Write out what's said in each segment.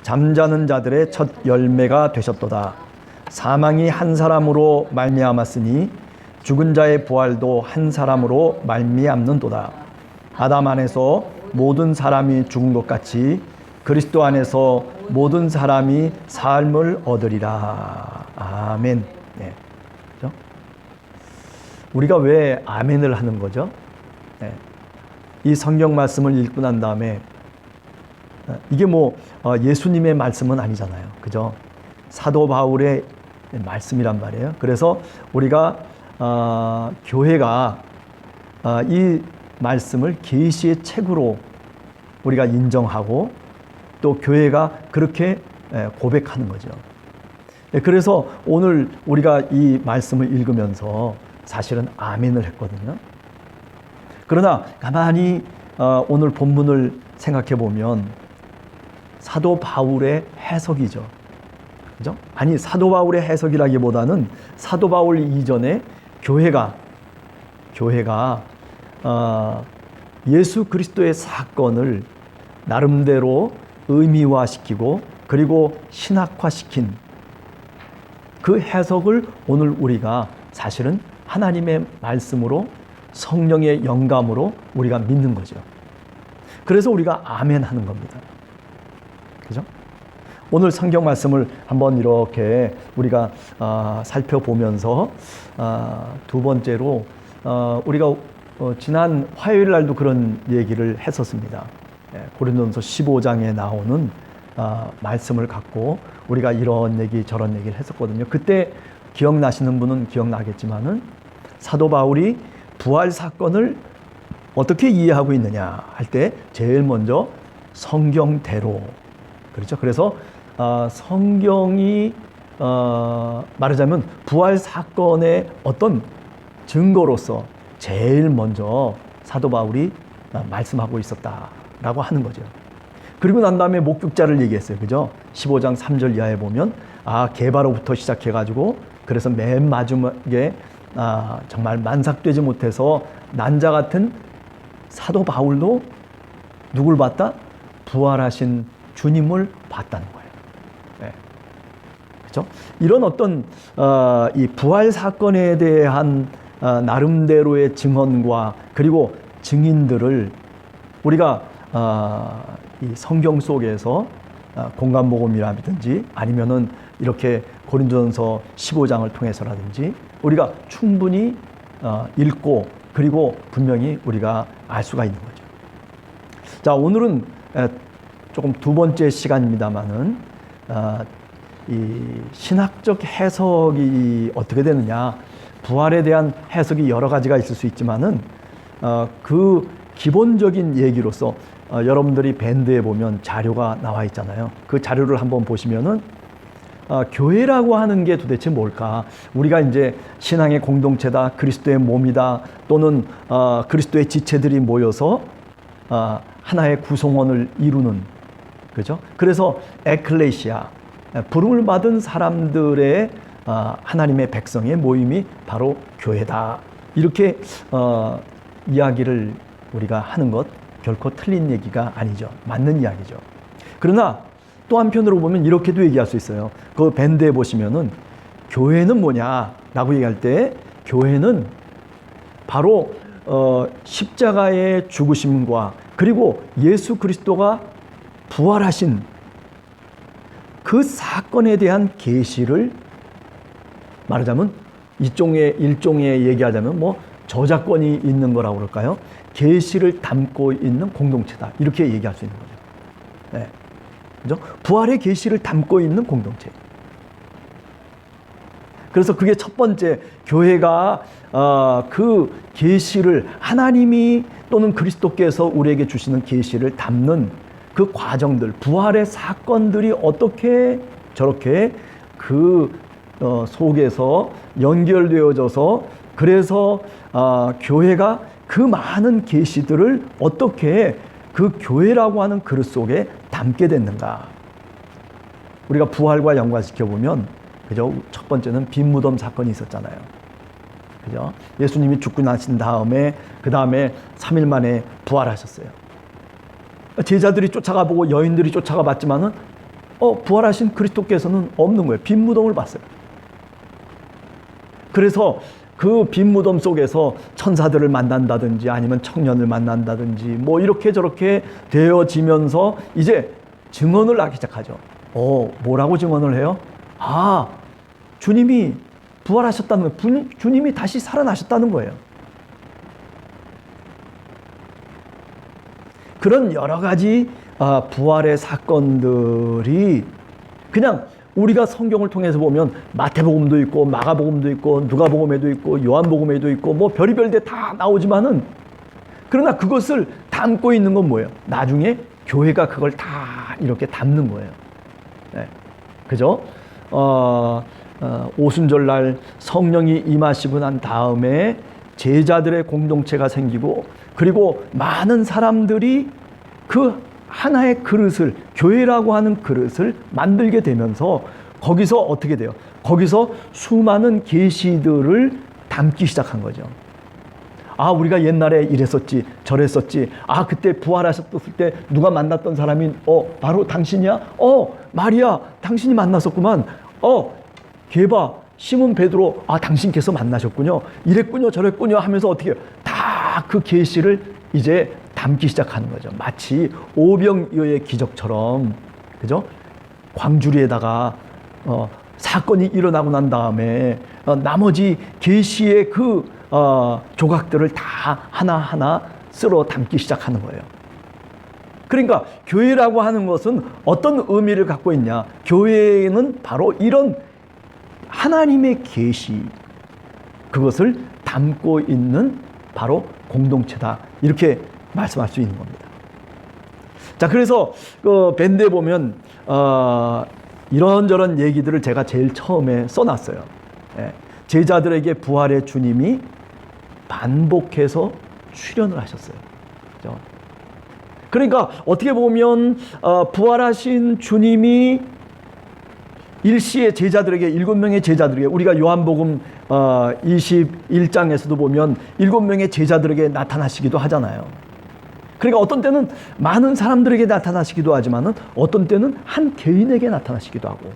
잠자는 자들의 첫 열매가 되셨도다. 사망이 한 사람으로 말미암았으니 죽은 자의 부활도 한 사람으로 말미암는도다. 아담 안에서 모든 사람이 죽은 것 같이 그리스도 안에서 모든 사람이 삶을 얻으리라. 아멘. 네. 그렇죠? 우리가 왜 아멘을 하는 거죠? 네. 이 성경 말씀을 읽고 난 다음에 이게 예수님의 말씀은 아니잖아요. 그죠? 사도 바울의 말씀이란 말이에요. 그래서 우리가 교회가 이 말씀을 계시의 책으로 우리가 인정하고 또 교회가 그렇게 고백하는 거죠. 그래서 오늘 우리가 이 말씀을 읽으면서 사실은 아멘을 했거든요. 그러나 가만히 오늘 본문을 생각해 보면 사도 바울의 해석이죠. 그죠? 아니, 사도 바울의 해석이라기보다는 사도 바울 이전에 교회가 예수 그리스도의 사건을 나름대로 의미화시키고 그리고 신학화시킨 그 해석을 오늘 우리가 사실은 하나님의 말씀으로 성령의 영감으로 우리가 믿는 거죠. 그래서 우리가 아멘 하는 겁니다. 그죠? 오늘 성경 말씀을 한번 이렇게 우리가 살펴보면서 두 번째로 우리가 지난 화요일 날도 그런 얘기를 했었습니다. 고린도전서 15장에 나오는 말씀을 갖고 우리가 이런 얘기 저런 얘기를 했었거든요. 그때 기억나시는 분은 기억나겠지만은 사도 바울이 부활 사건을 어떻게 이해하고 있느냐 할 때 제일 먼저 성경대로, 그렇죠? 그래서 성경이 말하자면 부활 사건의 어떤 증거로서 제일 먼저 사도 바울이 말씀하고 있었다라고 하는 거죠. 그리고 난 다음에 목격자를 얘기했어요. 그죠? 15장 3절 이하에 보면 게바로부터 시작해가지고 그래서 맨 마지막에 정말 만삭되지 못해서 난자 같은 사도 바울도 누굴 봤다? 부활하신 주님을 봤다는 거예요. 네. 그렇죠? 이런 어떤 이 부활 사건에 대한 나름대로의 증언과 그리고 증인들을 우리가 이 성경 속에서 공감복음이라든지 아니면은 이렇게 고린도전서 15장을 통해서라든지 우리가 충분히 읽고 그리고 분명히 우리가 알 수가 있는 거죠. 자, 오늘은 조금 두 번째 시간입니다만은 이 신학적 해석이 어떻게 되느냐, 부활에 대한 해석이 여러 가지가 있을 수 있지만은 그 기본적인 얘기로서 여러분들이 밴드에 보면 자료가 나와 있잖아요. 그 자료를 한번 보시면은 교회라고 하는 게 도대체 뭘까? 우리가 이제 신앙의 공동체다, 그리스도의 몸이다, 또는 그리스도의 지체들이 모여서 하나의 구성원을 이루는, 그죠? 그래서 에클레시아, 부름을 받은 사람들의 하나님의 백성의 모임이 바로 교회다. 이렇게 이야기를 우리가 하는 것 결코 틀린 얘기가 아니죠. 맞는 이야기죠. 그러나 또 한편으로 보면 이렇게도 얘기할 수 있어요. 그 밴드에 보시면은 교회는 뭐냐라고 얘기할 때 교회는 바로 십자가의 죽으심과 그리고 예수 그리스도가 부활하신 그 사건에 대한 계시를 말하자면 일종의 얘기하자면 저작권이 있는 거라고 그럴까요? 계시를 담고 있는 공동체다. 이렇게 얘기할 수 있는 거죠. 네. 그죠? 부활의 계시를 담고 있는 공동체. 그래서 그게 첫 번째, 교회가 그 계시를 하나님이 또는 그리스도께서 우리에게 주시는 계시를 담는 그 과정들, 부활의 사건들이 어떻게 저렇게 그 속에서 연결되어져서 그래서 교회가 그 많은 계시들을 어떻게 그 교회라고 하는 그릇 속에 담게 됐는가. 우리가 부활과 연관시켜 보면, 그죠? 첫 번째는 빈 무덤 사건이 있었잖아요. 그죠? 예수님이 죽고 나신 다음에 그 다음에 3일 만에 부활하셨어요. 제자들이 쫓아가 보고 여인들이 쫓아가 봤지만은 부활하신 그리스도께서는 없는 거예요. 빈 무덤을 봤어요. 그래서 그 빈 무덤 속에서 천사들을 만난다든지 아니면 청년을 만난다든지 뭐 이렇게 저렇게 되어지면서 이제 증언을 하기 시작하죠. 뭐라고 증언을 해요? 주님이 부활하셨다는 거예요. 주님이 다시 살아나셨다는 거예요. 그런 여러 가지 부활의 사건들이 그냥 우리가 성경을 통해서 보면 마태복음도 있고 마가복음도 있고 누가복음에도 있고 요한복음에도 있고 뭐 별의별 데 다 나오지만은 그러나 그것을 담고 있는 건 뭐예요? 나중에 교회가 그걸 다 이렇게 담는 거예요. 네. 그죠? 오순절날 성령이 임하시고 난 다음에 제자들의 공동체가 생기고 그리고 많은 사람들이 그 하나의 그릇을, 교회라고 하는 그릇을 만들게 되면서 거기서 어떻게 돼요? 거기서 수많은 계시들을 담기 시작한 거죠. 우리가 옛날에 이랬었지, 저랬었지. 그때 부활하셨을 때 누가 만났던 사람이 바로 당신이야? 마리아, 당신이 만났었구만. 게바, 시몬 베드로, 당신께서 만나셨군요. 이랬군요, 저랬군요 하면서 어떻게 해요? 다 그 계시를 이제 담기 시작하는 거죠. 마치 오병이어의 기적처럼, 그죠? 광주리에다가 사건이 일어나고 난 다음에 나머지 계시의 그 조각들을 다 하나하나 쓸어 담기 시작하는 거예요. 그러니까 교회라고 하는 것은 어떤 의미를 갖고 있냐? 교회는 바로 이런 하나님의 계시, 그것을 담고 있는 바로 공동체다. 이렇게 말씀할 수 있는 겁니다. 자, 그래서 밴드에 보면 이런저런 얘기들을 제가 제일 처음에 써놨어요. 제자들에게 부활의 주님이 반복해서 출현을 하셨어요. 그렇죠? 그러니까 어떻게 보면 부활하신 주님이 일시의 제자들에게, 7명의 제자들에게, 우리가 요한복음 21장에서도 보면 7명의 제자들에게 나타나시기도 하잖아요. 그러니까 어떤 때는 많은 사람들에게 나타나시기도 하지만은 어떤 때는 한 개인에게 나타나시기도 하고,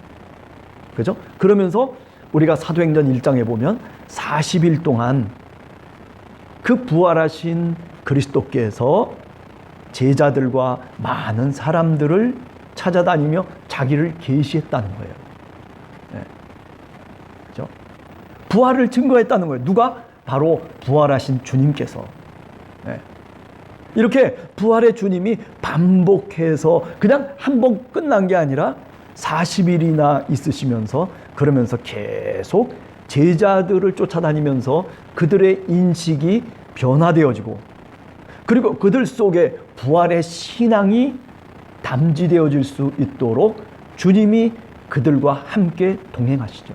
그죠? 그러면서 우리가 사도행전 1장에 보면 40일 동안 그 부활하신 그리스도께서 제자들과 많은 사람들을 찾아다니며 자기를 계시했다는 거예요. 네. 그죠? 부활을 증거했다는 거예요. 누가? 바로 부활하신 주님께서. 네. 이렇게 부활의 주님이 반복해서 그냥 한 번 끝난 게 아니라 40일이나 있으시면서 그러면서 계속 제자들을 쫓아다니면서 그들의 인식이 변화되어지고 그리고 그들 속에 부활의 신앙이 담지되어질 수 있도록 주님이 그들과 함께 동행하시죠.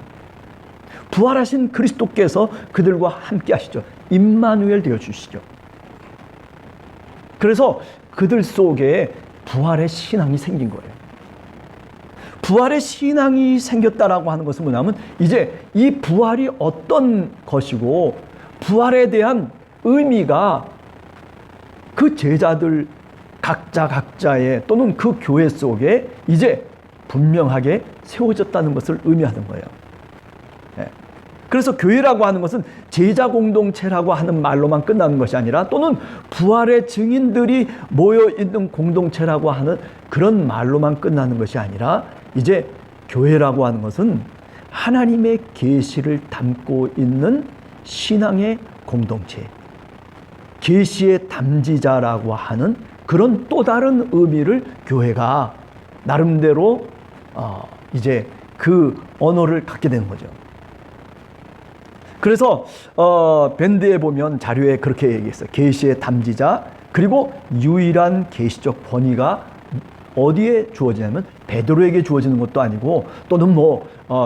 부활하신 그리스도께서 그들과 함께 하시죠. 임마누엘 되어주시죠. 그래서 그들 속에 부활의 신앙이 생긴 거예요. 부활의 신앙이 생겼다라고 하는 것은 뭐냐면 이제 이 부활이 어떤 것이고 부활에 대한 의미가 그 제자들 각자의 또는 그 교회 속에 이제 분명하게 세워졌다는 것을 의미하는 거예요. 그래서 교회라고 하는 것은 제자 공동체라고 하는 말로만 끝나는 것이 아니라 또는 부활의 증인들이 모여 있는 공동체라고 하는 그런 말로만 끝나는 것이 아니라 이제 교회라고 하는 것은 하나님의 계시를 담고 있는 신앙의 공동체, 계시의 담지자라고 하는 그런 또 다른 의미를 교회가 나름대로 이제 그 언어를 갖게 되는 거죠. 그래서 밴드에 보면 자료에 그렇게 얘기했어요. 계시의 담지자 그리고 유일한 계시적 권위가 어디에 주어지냐면 베드로에게 주어지는 것도 아니고 또는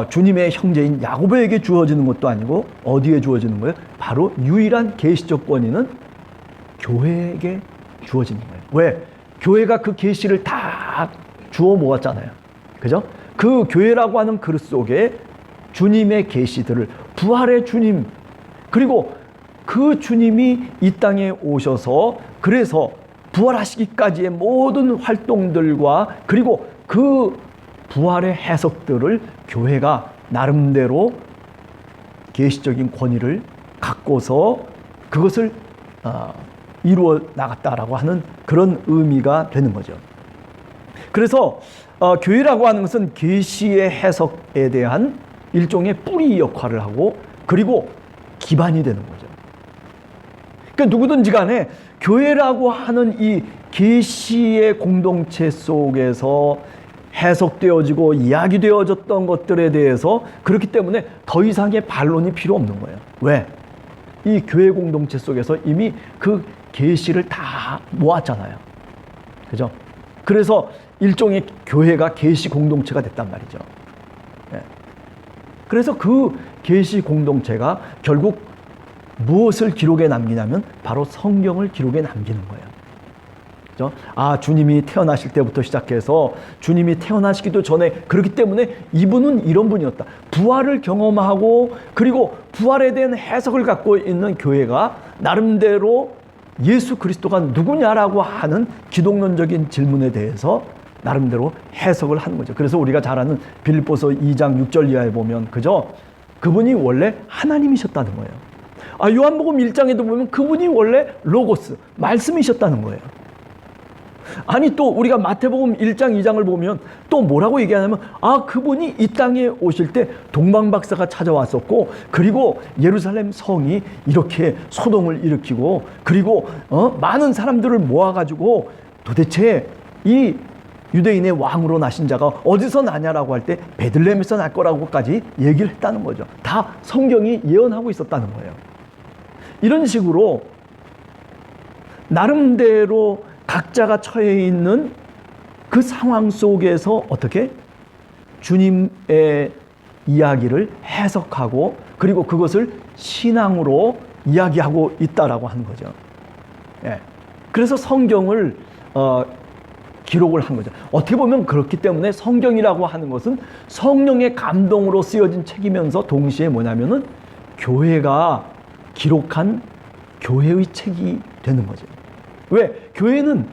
주님의 형제인 야고보에게 주어지는 것도 아니고 어디에 주어지는 거예요? 바로 유일한 계시적 권위는 교회에게 주어지는 거예요. 왜? 교회가 그 계시를 다 주워 모았잖아요. 그죠? 그 교회라고 하는 그릇 속에 주님의 계시들을 부활의 주님 그리고 그 주님이 이 땅에 오셔서 그래서 부활하시기까지의 모든 활동들과 그리고 그 부활의 해석들을 교회가 나름대로 계시적인 권위를 갖고서 그것을 이루어 나갔다라고 하는 그런 의미가 되는 거죠. 그래서 교회라고 하는 것은 계시의 해석에 대한 일종의 뿌리 역할을 하고 그리고 기반이 되는 거죠. 그러니까 누구든지 간에 교회라고 하는 이 계시의 공동체 속에서 해석되어지고 이야기되어졌던 것들에 대해서 그렇기 때문에 더 이상의 반론이 필요 없는 거예요. 왜? 이 교회 공동체 속에서 이미 그 계시를 다 모았잖아요. 그죠? 그래서 일종의 교회가 계시 공동체가 됐단 말이죠. 예. 그래서 그 계시 공동체가 결국 무엇을 기록에 남기냐면 바로 성경을 기록에 남기는 거예요. 그죠? 주님이 태어나실 때부터 시작해서 주님이 태어나시기도 전에 그렇기 때문에 이분은 이런 분이었다. 부활을 경험하고 그리고 부활에 대한 해석을 갖고 있는 교회가 나름대로 예수 그리스도가 누구냐라고 하는 기독론적인 질문에 대해서 나름대로 해석을 하는 거죠. 그래서 우리가 잘 아는 빌립보서 2장 6절 이하에 보면 그죠? 그분이 원래 하나님이셨다는 거예요. 요한복음 1장에도 보면 그분이 원래 로고스, 말씀이셨다는 거예요. 아니 또 우리가 마태복음 1장 2장을 보면 또 뭐라고 얘기하냐면 그분이 이 땅에 오실 때 동방박사가 찾아왔었고 그리고 예루살렘 성이 이렇게 소동을 일으키고 그리고 많은 사람들을 모아가지고 도대체 이 유대인의 왕으로 나신 자가 어디서 나냐라고 할 때 베들레헴에서 날 거라고까지 얘기를 했다는 거죠. 다 성경이 예언하고 있었다는 거예요. 이런 식으로 나름대로 각자가 처해 있는 그 상황 속에서 어떻게 주님의 이야기를 해석하고 그리고 그것을 신앙으로 이야기하고 있다라고 하는 거죠. 예. 그래서 성경을 기록을 한 거죠. 어떻게 보면 그렇기 때문에 성경이라고 하는 것은 성령의 감동으로 쓰여진 책이면서 동시에 뭐냐면은 교회가 기록한 교회의 책이 되는 거죠. 왜? 교회는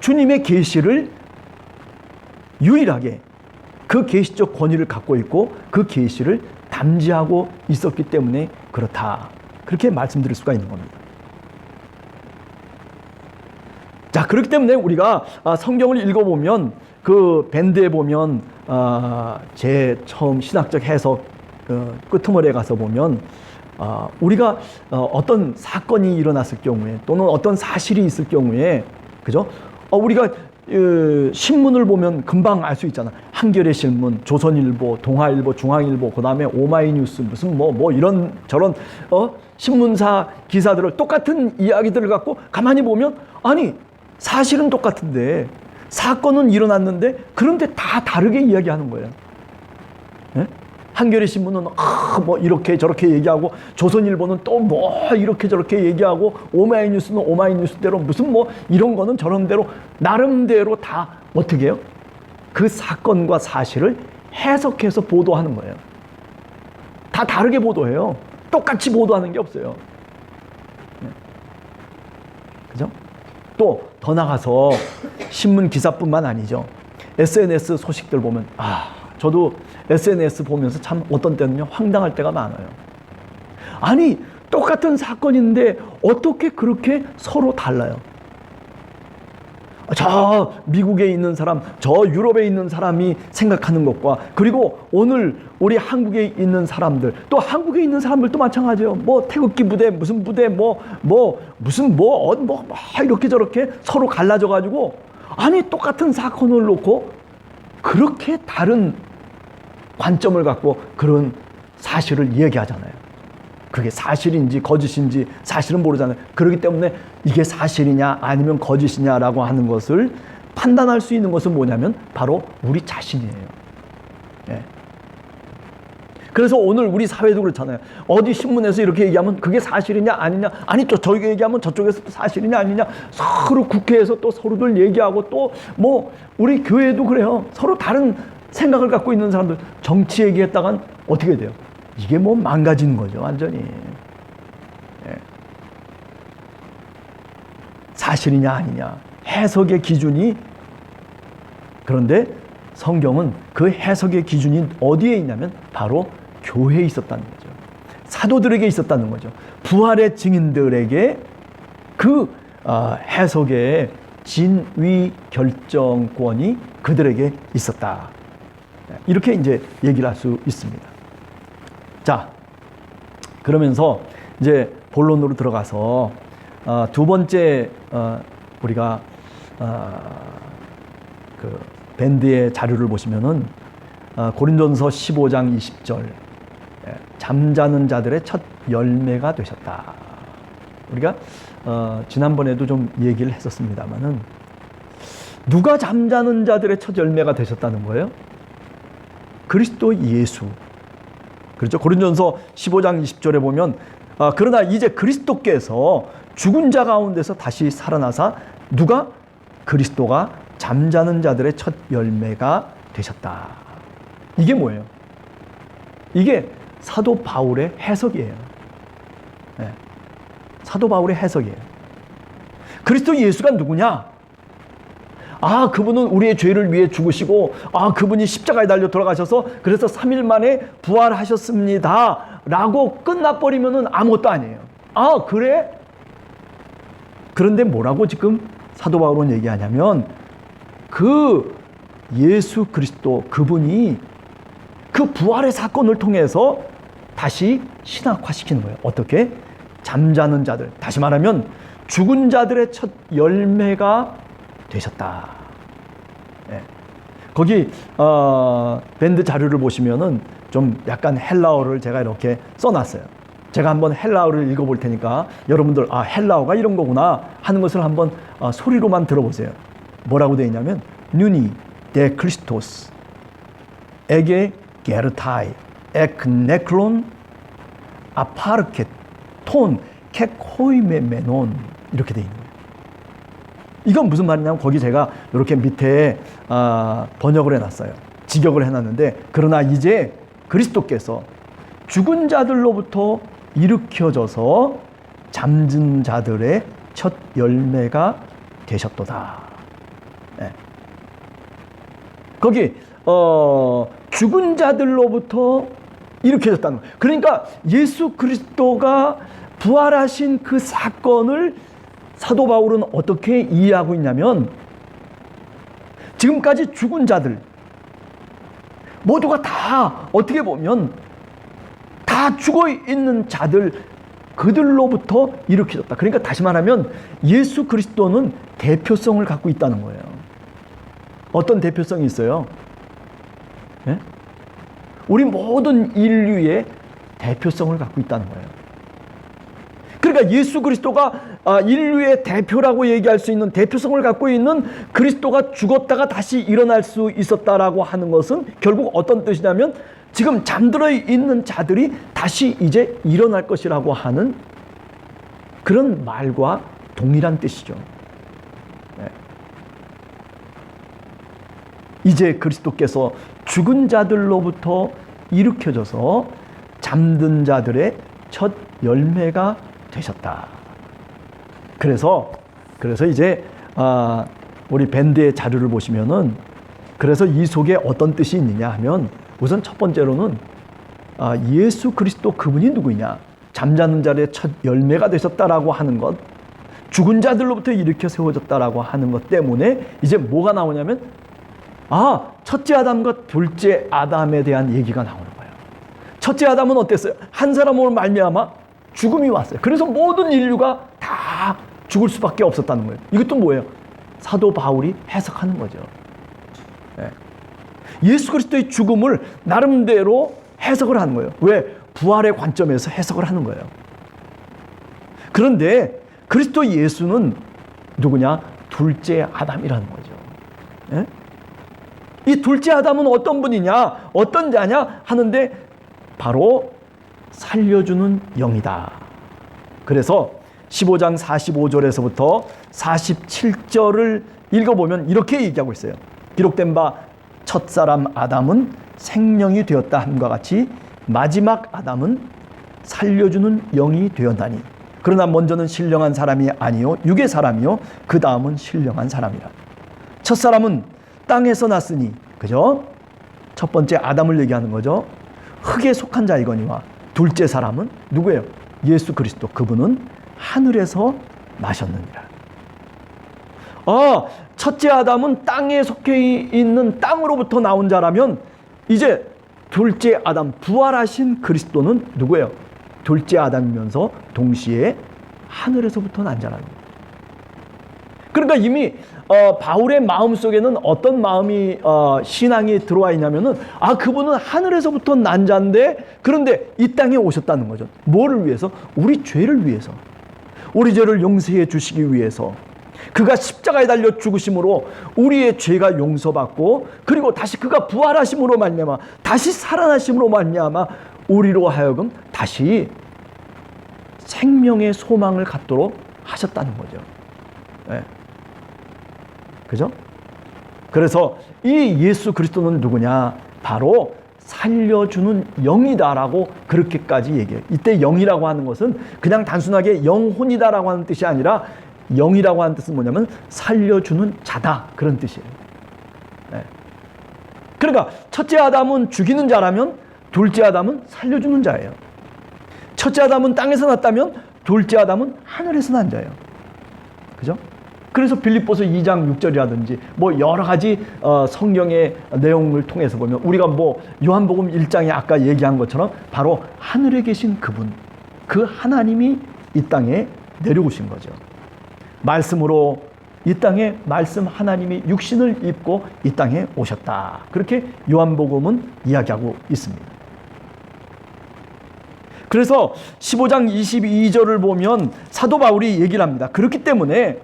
주님의 계시를 유일하게 그 계시적 권위를 갖고 있고 그 계시를 담지하고 있었기 때문에 그렇다. 그렇게 말씀드릴 수가 있는 겁니다. 자, 그렇기 때문에 우리가 성경을 읽어보면 그 밴드에 보면 제 처음 신학적 해석 끄트머리에 가서 보면 우리가 어떤 사건이 일어났을 경우에 또는 어떤 사실이 있을 경우에 그죠? 우리가 신문을 보면 금방 알 수 있잖아. 한겨레 신문, 조선일보, 동아일보, 중앙일보, 그 다음에 오마이뉴스 무슨 뭐 이런 저런 신문사 기사들을 똑같은 이야기들을 갖고 가만히 보면 아니 사실은 똑같은데 사건은 일어났는데 그런데 다 다르게 이야기하는 거예요. 네? 한겨레 신문은 뭐 이렇게 저렇게 얘기하고 조선일보는 또 뭐 이렇게 저렇게 얘기하고 오마이뉴스는 오마이뉴스대로 무슨 뭐 이런 거는 저런 대로 나름대로 다 어떻게 해요? 그 사건과 사실을 해석해서 보도하는 거예요. 다 다르게 보도해요. 똑같이 보도하는 게 없어요. 네. 그죠? 또 더 나가서 신문 기사뿐만 아니죠. SNS 소식들 보면 저도 SNS 보면서 참 어떤 때는요 황당할 때가 많아요. 아니 똑같은 사건인데 어떻게 그렇게 서로 달라요? 저 미국에 있는 사람, 저 유럽에 있는 사람이 생각하는 것과 그리고 오늘 우리 한국에 있는 사람들, 또 한국에 있는 사람들도 마찬가지예요. 뭐 태극기 부대, 무슨 부대, 무슨 이렇게 저렇게 서로 갈라져 가지고 아니 똑같은 사건을 놓고 그렇게 다른 관점을 갖고 그런 사실을 얘기하잖아요. 그게 사실인지 거짓인지 사실은 모르잖아요. 그렇기 때문에 이게 사실이냐 아니면 거짓이냐라고 하는 것을 판단할 수 있는 것은 뭐냐면 바로 우리 자신이에요. 예. 그래서 오늘 우리 사회도 그렇잖아요. 어디 신문에서 이렇게 얘기하면 그게 사실이냐 아니냐, 아니 또 저기 얘기하면 저쪽에서 또 사실이냐 아니냐, 서로 국회에서 또 서로들 얘기하고 또 뭐 우리 교회도 그래요. 서로 다른 생각을 갖고 있는 사람들 정치 얘기했다간 어떻게 돼요? 이게 뭐 망가지는 거죠, 완전히. 예. 사실이냐 아니냐 해석의 기준이, 그런데 성경은 그 해석의 기준이 어디에 있냐면 바로 교회에 있었다는 거죠. 사도들에게 있었다는 거죠. 부활의 증인들에게 그 해석의 진위 결정권이 그들에게 있었다. 이렇게 이제 얘기를 할 수 있습니다. 자, 그러면서 이제 본론으로 들어가서 두 번째 우리가 그 밴드의 자료를 보시면은 고린도전서 15장 20절 잠자는 자들의 첫 열매가 되셨다. 우리가 지난번에도 좀 얘기를 했었습니다만은 누가 잠자는 자들의 첫 열매가 되셨다는 거예요? 그리스도 예수. 그렇죠? 고린도전서 15장 20절에 보면 그러나 이제 그리스도께서 죽은 자 가운데서 다시 살아나사 누가? 그리스도가 잠자는 자들의 첫 열매가 되셨다. 이게 뭐예요? 이게 사도 바울의 해석이에요. 네. 사도 바울의 해석이에요. 그리스도 예수가 누구냐? 그분은 우리의 죄를 위해 죽으시고 그분이 십자가에 달려 돌아가셔서 그래서 3일 만에 부활하셨습니다 라고 끝나버리면 아무것도 아니에요. 그래? 그런데 뭐라고 지금 사도 바울은 얘기하냐면 그 예수 그리스도 그분이 그 부활의 사건을 통해서 다시 신학화시키는 거예요. 어떻게? 잠자는 자들, 다시 말하면 죽은 자들의 첫 열매가 되셨다. 네. 거기 밴드 자료를 보시면은 좀 약간 헬라어를 제가 이렇게 써놨어요. 제가 한번 헬라어를 읽어볼 테니까 여러분들 헬라어가 이런 거구나 하는 것을 한번 소리로만 들어보세요. 뭐라고 되어 있냐면 누니 데 크리스토스 에게 게르타이 에크네클론 아파르케 톤 케코이메 메논 이렇게 되어 있는 거예요. 이건 무슨 말이냐면 거기 제가 이렇게 밑에 번역을 해놨어요. 직역을 해놨는데 그러나 이제 그리스도께서 죽은 자들로부터 일으켜져서 잠든 자들의 첫 열매가 되셨도다. 네. 거기 죽은 자들로부터 일으켜졌다는 거예요. 그러니까 예수 그리스도가 부활하신 그 사건을 사도 바울은 어떻게 이해하고 있냐면 지금까지 죽은 자들 모두가 다 어떻게 보면 다 죽어 있는 자들 그들로부터 일으켜졌다. 그러니까 다시 말하면 예수 그리스도는 대표성을 갖고 있다는 거예요. 어떤 대표성이 있어요? 네? 우리 모든 인류의 대표성을 갖고 있다는 거예요. 그러니까 예수 그리스도가 인류의 대표라고 얘기할 수 있는 대표성을 갖고 있는 그리스도가 죽었다가 다시 일어날 수 있었다라고 하는 것은 결국 어떤 뜻이냐면 지금 잠들어 있는 자들이 다시 이제 일어날 것이라고 하는 그런 말과 동일한 뜻이죠. 네. 이제 그리스도께서 죽은 자들로부터 일으켜져서 잠든 자들의 첫 열매가 되셨다. 그래서 이제 우리 밴드의 자료를 보시면은 그래서 이 속에 어떤 뜻이 있느냐 하면 우선 첫 번째로는 예수 그리스도 그분이 누구냐? 잠자는 자의 첫 열매가 되셨다라고 하는 것, 죽은 자들로부터 일으켜 세워졌다라고 하는 것 때문에 이제 뭐가 나오냐면 첫째 아담과 둘째 아담에 대한 얘기가 나오는 거예요. 첫째 아담은 어땠어요? 한 사람으로 말미암아 죽음이 왔어요. 그래서 모든 인류가 다 죽을 수밖에 없었다는 거예요. 이것도 뭐예요? 사도 바울이 해석하는 거죠. 네. 예수 그리스도의 죽음을 나름대로 해석을 하는 거예요. 왜? 부활의 관점에서 해석을 하는 거예요. 그런데 그리스도 예수는 누구냐? 둘째 아담이라는 거죠. 네? 이 둘째 아담은 어떤 분이냐? 어떤 자냐? 하는데 바로 살려주는 영이다. 그래서 15장 45절에서부터 47절을 읽어보면 이렇게 얘기하고 있어요. 기록된 바 첫사람 아담은 생명이 되었다 함과 같이 마지막 아담은 살려주는 영이 되었나니 그러나 먼저는 신령한 사람이 아니요 육의 사람이요 그 다음은 신령한 사람이라. 첫사람은 땅에서 났으니 그죠? 첫 번째 아담을 얘기하는 거죠. 흙에 속한 자이거니와 둘째 사람은 누구예요? 예수 그리스도. 그분은 하늘에서 나셨느니라. 첫째 아담은 땅에 속해 있는 땅으로부터 나온 자라면 이제 둘째 아담, 부활하신 그리스도는 누구예요? 둘째 아담이면서 동시에 하늘에서부터 난 자라는 거예요. 그러니까 이미 바울의 마음속에는 어떤 마음이 신앙이 들어와 있냐면은 그분은 하늘에서부터 난 자인데 그런데 이 땅에 오셨다는 거죠. 뭐를 위해서? 우리 죄를 위해서. 우리 죄를 용서해 주시기 위해서. 그가 십자가에 달려 죽으심으로 우리의 죄가 용서받고 그리고 다시 그가 부활하심으로 말미암아 다시 살아나심으로 말미암아 우리로 하여금 다시 생명의 소망을 갖도록 하셨다는 거죠. 네. 그죠? 그래서 이 예수 그리스도는 누구냐? 바로 살려주는 영이다라고 그렇게까지 얘기해요. 이때 영이라고 하는 것은 그냥 단순하게 영혼이다라고 하는 뜻이 아니라 영이라고 하는 뜻은 뭐냐면 살려주는 자다 그런 뜻이에요. 네. 그러니까 첫째 아담은 죽이는 자라면 둘째 아담은 살려주는 자예요. 첫째 아담은 땅에서 났다면 둘째 아담은 하늘에서 난 자예요. 그죠? 그래서 빌립보서 2장 6절이라든지 뭐 여러 가지 성경의 내용을 통해서 보면 우리가 뭐 요한복음 1장에 아까 얘기한 것처럼 바로 하늘에 계신 그분, 그 하나님이 이 땅에 내려오신 거죠. 말씀으로 이 땅에 말씀 하나님이 육신을 입고 이 땅에 오셨다. 그렇게 요한복음은 이야기하고 있습니다. 그래서 15장 22절을 보면 사도 바울이 얘기를 합니다. 그렇기 때문에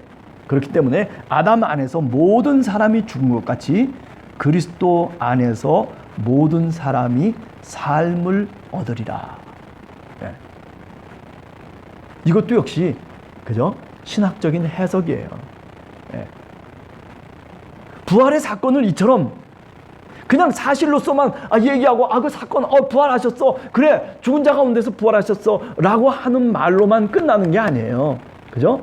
아담 안에서 모든 사람이 죽은 것 같이 그리스도 안에서 모든 사람이 삶을 얻으리라. 네. 이것도 역시 그죠? 신학적인 해석이에요. 네. 부활의 사건을 이처럼 그냥 사실로서만 얘기하고 그 사건 부활하셨어. 그래 죽은 자 가운데서 부활하셨어 라고 하는 말로만 끝나는 게 아니에요. 그죠?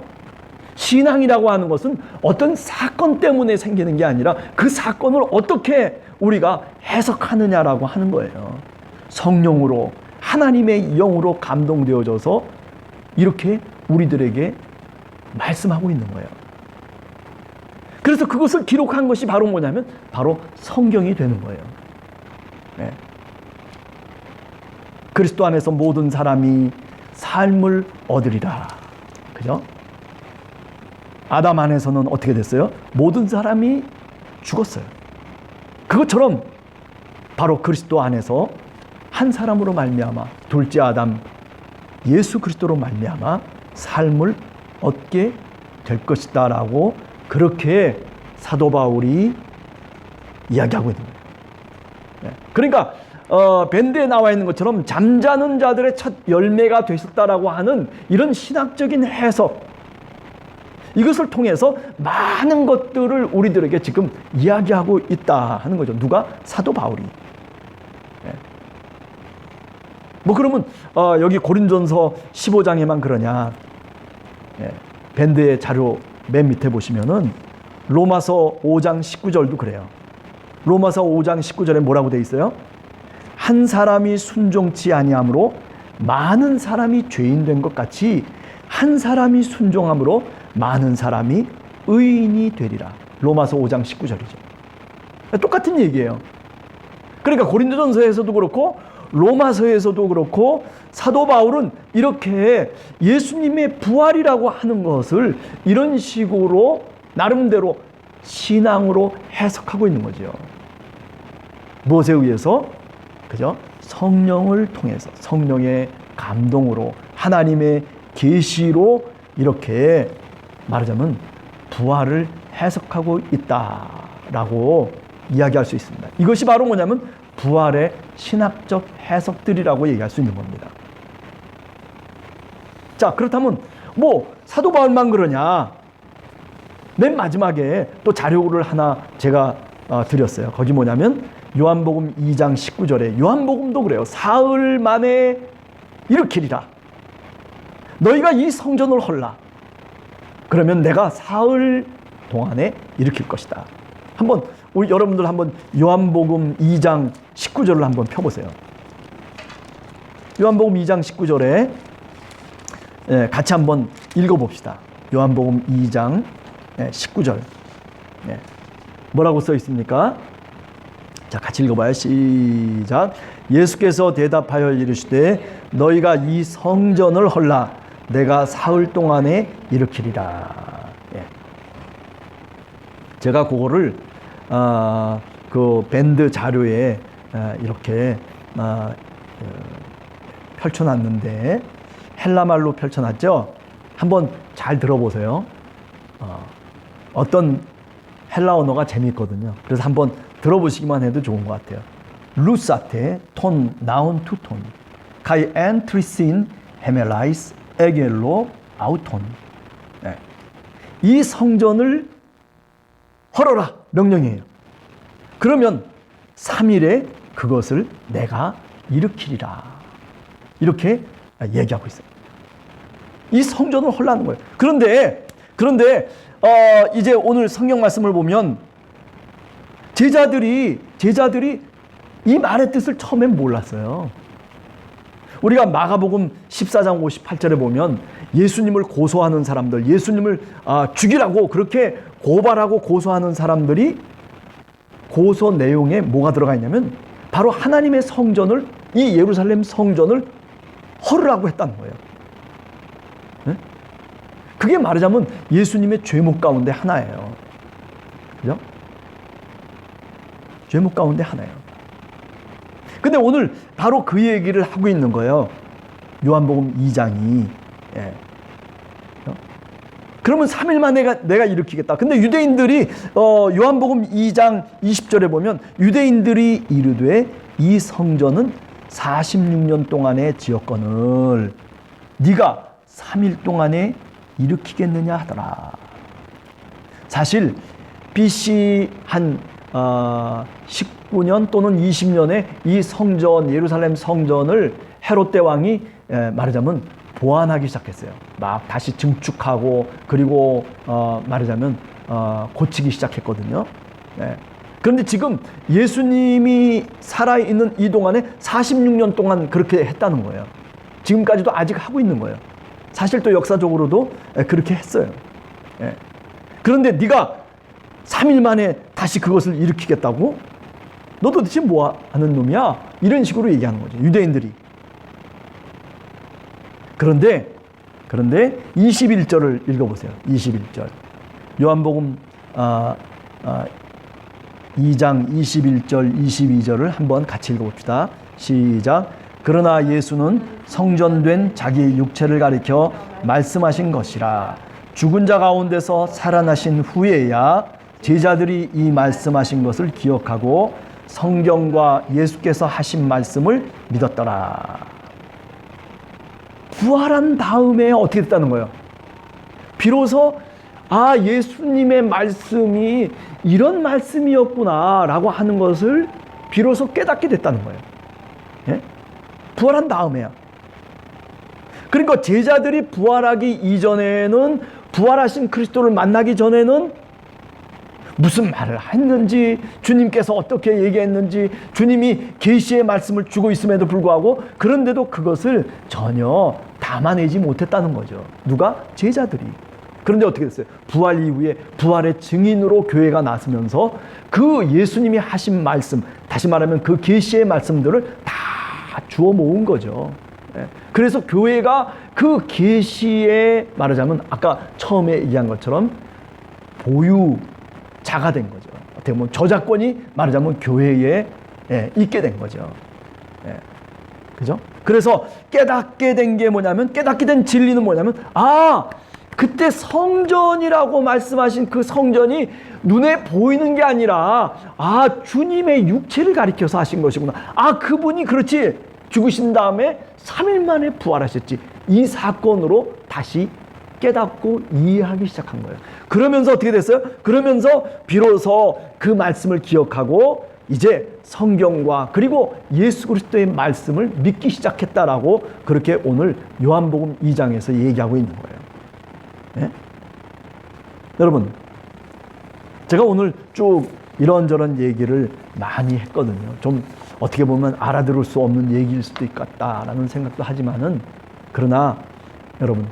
신앙이라고 하는 것은 어떤 사건 때문에 생기는 게 아니라 그 사건을 어떻게 우리가 해석하느냐라고 하는 거예요. 성령으로 하나님의 영으로 감동되어져서 이렇게 우리들에게 말씀하고 있는 거예요. 그래서 그것을 기록한 것이 바로 뭐냐면 바로 성경이 되는 거예요. 네. 그리스도 안에서 모든 사람이 삶을 얻으리라. 그죠? 아담 안에서는 어떻게 됐어요? 모든 사람이 죽었어요. 그것처럼 바로 그리스도 안에서 한 사람으로 말미암아 둘째 아담 예수 그리스도로 말미암아 삶을 얻게 될 것이다라고 그렇게 사도 바울이 이야기하고 있는 거예요. 네. 그러니까 밴드에 나와 있는 것처럼 잠자는 자들의 첫 열매가 되셨다라고 하는 이런 신학적인 해석, 이것을 통해서 많은 것들을 우리들에게 지금 이야기하고 있다 하는 거죠. 누가? 사도 바울이. 네. 뭐 그러면 여기 고린도전서 15장에만 그러냐? 네. 밴드의 자료 맨 밑에 보시면은 로마서 5장 19절도 그래요. 로마서 5장 19절에 뭐라고 돼 있어요? 한 사람이 순종치 아니함으로 많은 사람이 죄인 된 것 같이 한 사람이 순종함으로 많은 사람이 의인이 되리라. 로마서 5장 19절이죠. 똑같은 얘기예요. 그러니까 고린도전서에서도 그렇고 로마서에서도 그렇고 사도 바울은 이렇게 예수님의 부활이라고 하는 것을 이런 식으로 나름대로 신앙으로 해석하고 있는 거죠. 무엇에 의해서? 그죠? 성령을 통해서 성령의 감동으로 하나님의 계시로 이렇게 말하자면 부활을 해석하고 있다라고 이야기할 수 있습니다. 이것이 바로 뭐냐면 부활의 신학적 해석들이라고 얘기할 수 있는 겁니다. 자, 그렇다면 뭐 사도 바울만 그러냐? 맨 마지막에 또 자료를 하나 제가 드렸어요. 거기 뭐냐면 요한복음 2장 19절에 요한복음도 그래요. 사흘 만에 일으키리라. 너희가 이 성전을 헐라. 그러면 내가 사흘 동안에 일으킬 것이다. 한번 우리 여러분들 한번 요한복음 2장 19절을 한번 펴보세요. 요한복음 2장 19절에 같이 한번 읽어봅시다. 요한복음 2장 19절. 뭐라고 써 있습니까? 자, 같이 읽어봐요. 시작. 예수께서 대답하여 이르시되 너희가 이 성전을 헐라 내가 사흘 동안에 일으키리라. 제가 그거를 그 밴드 자료에 이렇게 펼쳐놨는데 헬라말로 펼쳐놨죠. 한번 잘 들어보세요. 어떤 헬라 언어가 재미있거든요. 그래서 한번 들어보시기만 해도 좋은 것 같아요. 루사테 톤 나운 투톤 카이 엔트리신 헤멜라이스 에겔로 아우톤. 이 성전을 헐어라 명령이에요. 그러면 3일에 그것을 내가 일으키리라. 이렇게 얘기하고 있어요. 이 성전을 헐라는 거예요. 그런데 이제 오늘 성경 말씀을 보면 제자들이 이 말의 뜻을 처음엔 몰랐어요. 우리가 마가복음 14장 58절에 보면 예수님을 고소하는 사람들, 예수님을 죽이라고 그렇게 고발하고 고소하는 사람들이 고소 내용에 뭐가 들어가 있냐면 바로 하나님의 성전을, 이 예루살렘 성전을 헐으라고 했다는 거예요. 네? 그게 말하자면 예수님의 죄목 가운데 하나예요. 그죠? 죄목 가운데 하나예요. 근데 오늘 바로 그 얘기를 하고 있는 거예요. 요한복음 2장이. 그러면 3일 만에 내가 일으키겠다. 근데 유대인들이 요한복음 2장 20절에 보면 유대인들이 이르되 이 성전은 46년 동안의 지었거늘 네가 3일 동안에 일으키겠느냐 하더라. 사실 BC 한 19년 또는 20년에 이 성전, 예루살렘 성전을 헤롯 대왕이 말하자면 보완하기 시작했어요. 막 다시 증축하고 그리고 말하자면 고치기 시작했거든요. 그런데 지금 예수님이 살아있는 이 동안에 46년 동안 그렇게 했다는 거예요. 지금까지도 아직 하고 있는 거예요. 사실 또 역사적으로도 그렇게 했어요. 그런데 네가 3일 만에 다시 그것을 일으키겠다고? 너 도대체 뭐 하는 놈이야? 이런 식으로 얘기하는 거죠. 유대인들이. 그런데 21절을 읽어보세요. 21절. 요한복음 2장 21절, 22절을 한번 같이 읽어봅시다. 시작. 그러나 예수는 성전된 자기의 육체를 가리켜 말씀하신 것이라. 죽은 자 가운데서 살아나신 후에야 제자들이 이 말씀하신 것을 기억하고 성경과 예수께서 하신 말씀을 믿었더라. 부활한 다음에 어떻게 됐다는 거예요? 비로소 예수님의 말씀이 이런 말씀이었구나 라고 하는 것을 비로소 깨닫게 됐다는 거예요. 부활한 다음에야. 그러니까 제자들이 부활하기 이전에는, 부활하신 그리스도를 만나기 전에는 무슨 말을 했는지, 주님께서 어떻게 얘기했는지, 주님이 계시의 말씀을 주고 있음에도 불구하고 그런데도 그것을 전혀 담아내지 못했다는 거죠. 누가? 제자들이. 그런데 어떻게 됐어요? 부활 이후에 부활의 증인으로 교회가 나서면서 그 예수님이 하신 말씀, 다시 말하면 그 계시의 말씀들을 다 주워 모은 거죠. 그래서 교회가 그 계시에 말하자면 아까 처음에 얘기한 것처럼 보유자가 된 거죠. 어떻게 보면 저작권이 말하자면 교회에 있게 된 거죠. 그죠? 그래서 깨닫게 된 게 뭐냐면, 깨닫게 된 진리는 뭐냐면, 그때 성전이라고 말씀하신 그 성전이 눈에 보이는 게 아니라 주님의 육체를 가리켜서 하신 것이구나. 그분이 그렇지 죽으신 다음에 3일 만에 부활하셨지. 이 사건으로 다시 깨닫고 이해하기 시작한 거예요. 그러면서 어떻게 됐어요? 그러면서 비로소 그 말씀을 기억하고 이제 성경과 그리고 예수 그리스도의 말씀을 믿기 시작했다라고 그렇게 오늘 요한복음 2장에서 얘기하고 있는 거예요. 여러분, 제가 오늘 쭉 이런저런 얘기를 많이 했거든요. 좀 어떻게 보면 알아들을 수 없는 얘기일 수도 있겠다라는 생각도 하지만은, 그러나 여러분,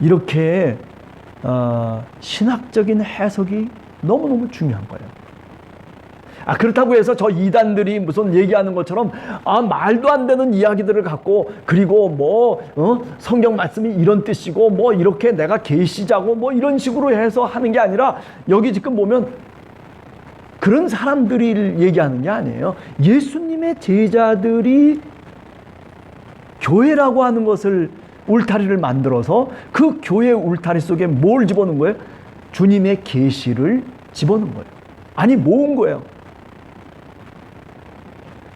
이렇게 신학적인 해석이 너무너무 중요한 거예요. 그렇다고 해서 저 이단들이 무슨 얘기하는 것처럼 말도 안 되는 이야기들을 갖고, 그리고 성경 말씀이 이런 뜻이고 이렇게 내가 계시자고 이런 식으로 해서 하는 게 아니라, 여기 지금 보면 그런 사람들이 얘기하는 게 아니에요. 예수님의 제자들이 교회라고 하는 것을, 울타리를 만들어서 그 교회 울타리 속에 뭘 집어넣은 거예요? 주님의 계시를 집어넣은 거예요. 모은 거예요.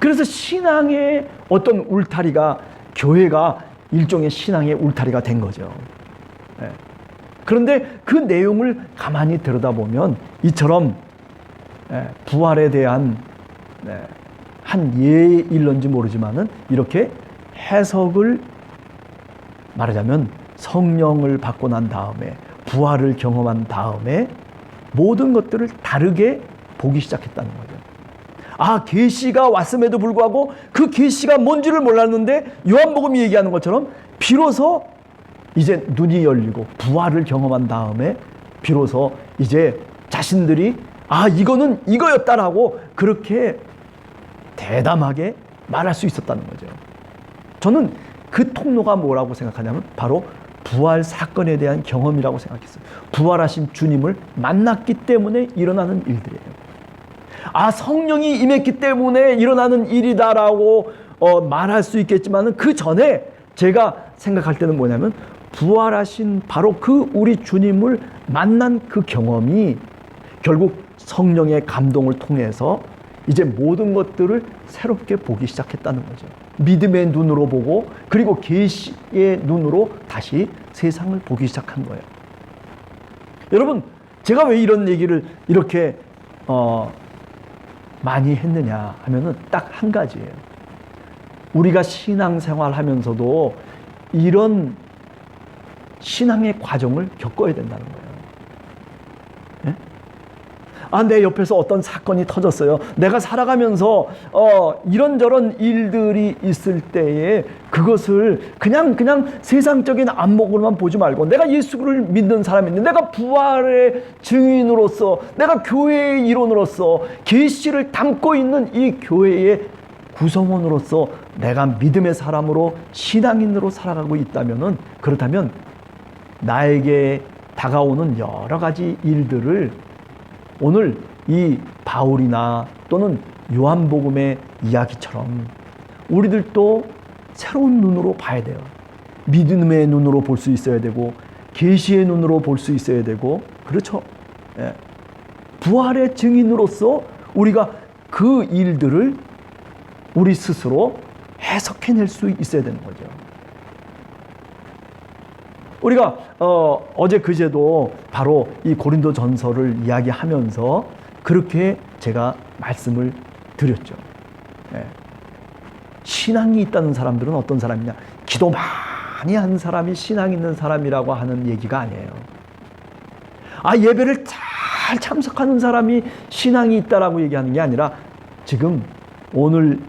그래서 신앙의 어떤 울타리가, 교회가 일종의 신앙의 울타리가 된 거죠. 그런데 그 내용을 가만히 들여다보면 이처럼 부활에 대한 한 예일런지 모르지만은, 이렇게 해석을 말하자면 성령을 받고 난 다음에, 부활을 경험한 다음에 모든 것들을 다르게 보기 시작했다는 거죠. 계시가 왔음에도 불구하고 그 계시가 뭔지를 몰랐는데, 요한복음이 얘기하는 것처럼 비로소 이제 눈이 열리고 부활을 경험한 다음에 비로소 이제 자신들이 이거는 이거였다라고 그렇게 대담하게 말할 수 있었다는 거죠. 저는 그 통로가 뭐라고 생각하냐면 바로 부활 사건에 대한 경험이라고 생각했어요. 부활하신 주님을 만났기 때문에 일어나는 일들이에요. 성령이 임했기 때문에 일어나는 일이다라고 말할 수 있겠지만, 그 전에 제가 생각할 때는 뭐냐면, 부활하신 바로 그 우리 주님을 만난 그 경험이 결국 성령의 감동을 통해서 이제 모든 것들을 새롭게 보기 시작했다는 거죠. 믿음의 눈으로 보고, 그리고 계시의 눈으로 다시 세상을 보기 시작한 거예요. 여러분, 제가 왜 이런 얘기를 이렇게 많이 했느냐 하면은 딱 한 가지예요. 우리가 신앙생활 하면서도 이런 신앙의 과정을 겪어야 된다는 거예요. 내 옆에서 어떤 사건이 터졌어요. 내가 살아가면서 이런저런 일들이 있을 때에 그것을 그냥 세상적인 안목으로만 보지 말고, 내가 예수를 믿는 사람인데, 내가 부활의 증인으로서, 내가 교회의 일원으로서 계시를 담고 있는 이 교회의 구성원으로서 내가 믿음의 사람으로, 신앙인으로 살아가고 있다면은, 그렇다면 나에게 다가오는 여러 가지 일들을 오늘 이 바울이나 또는 요한복음의 이야기처럼 우리들도 새로운 눈으로 봐야 돼요. 믿음의 눈으로 볼 수 있어야 되고, 계시의 눈으로 볼 수 있어야 되고, 그렇죠? 부활의 증인으로서 우리가 그 일들을 우리 스스로 해석해낼 수 있어야 되는 거죠. 우리가 어제 그제도 바로 이 고린도 전서를 이야기하면서 그렇게 제가 말씀을 드렸죠. 신앙이 있다는 사람들은 어떤 사람이냐? 기도 많이 한 사람이 신앙 있는 사람이라고 하는 얘기가 아니에요. 예배를 잘 참석하는 사람이 신앙이 있다라고 얘기하는 게 아니라, 지금 오늘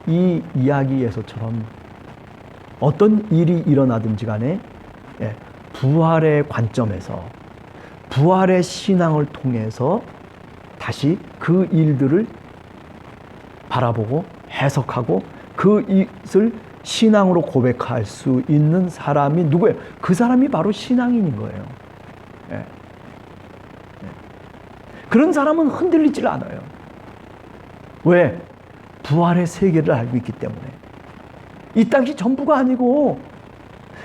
이 이야기에서처럼 어떤 일이 일어나든지 간에 부활의 관점에서, 부활의 신앙을 통해서 다시 그 일들을 바라보고 해석하고 그 것을 신앙으로 고백할 수 있는 사람이 누구예요? 그 사람이 바로 신앙인인 거예요. 그런 사람은 흔들리질 않아요. 왜? 부활의 세계를 알고 있기 때문에. 이 땅이 전부가 아니고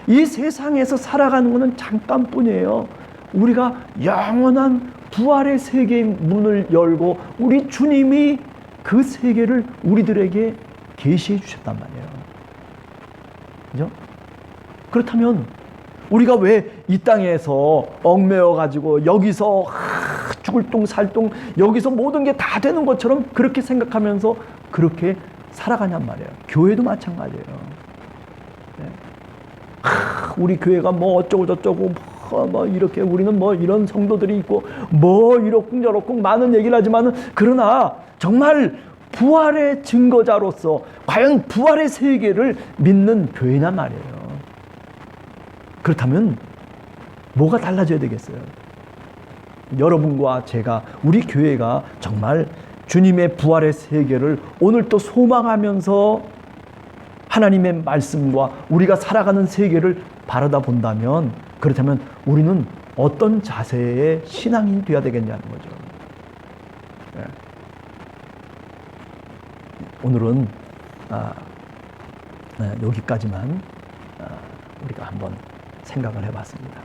이 세상에서 살아가는 것은 잠깐뿐이에요. 우리가 영원한 부활의 세계의 문을 열고 우리 주님이 그 세계를 우리들에게 계시해 주셨단 말이에요. 그죠? 그렇다면 우리가 왜 이 땅에서 얽매여 가지고 여기서 죽을 똥 살똥 여기서 모든 게 다 되는 것처럼 그렇게 생각하면서 그렇게 살아가냔 말이에요. 교회도 마찬가지예요. 우리 교회가 뭐 어쩌고 저쩌고 뭐 이렇게 우리는 뭐 이런 성도들이 있고 뭐 이렇고 저렇고 많은 얘기를 하지만은 그러나 정말 부활의 증거자로서 과연 부활의 세계를 믿는 교회냐 말이에요. 그렇다면 뭐가 달라져야 되겠어요? 여러분과 제가, 우리 교회가 정말 주님의 부활의 세계를 오늘 또 소망하면서 하나님의 말씀과 우리가 살아가는 세계를 바라다 본다면, 그렇다면 우리는 어떤 자세의 신앙인이 되어야 되겠냐는 거죠. 네. 오늘은 여기까지만 우리가 한번 생각을 해봤습니다.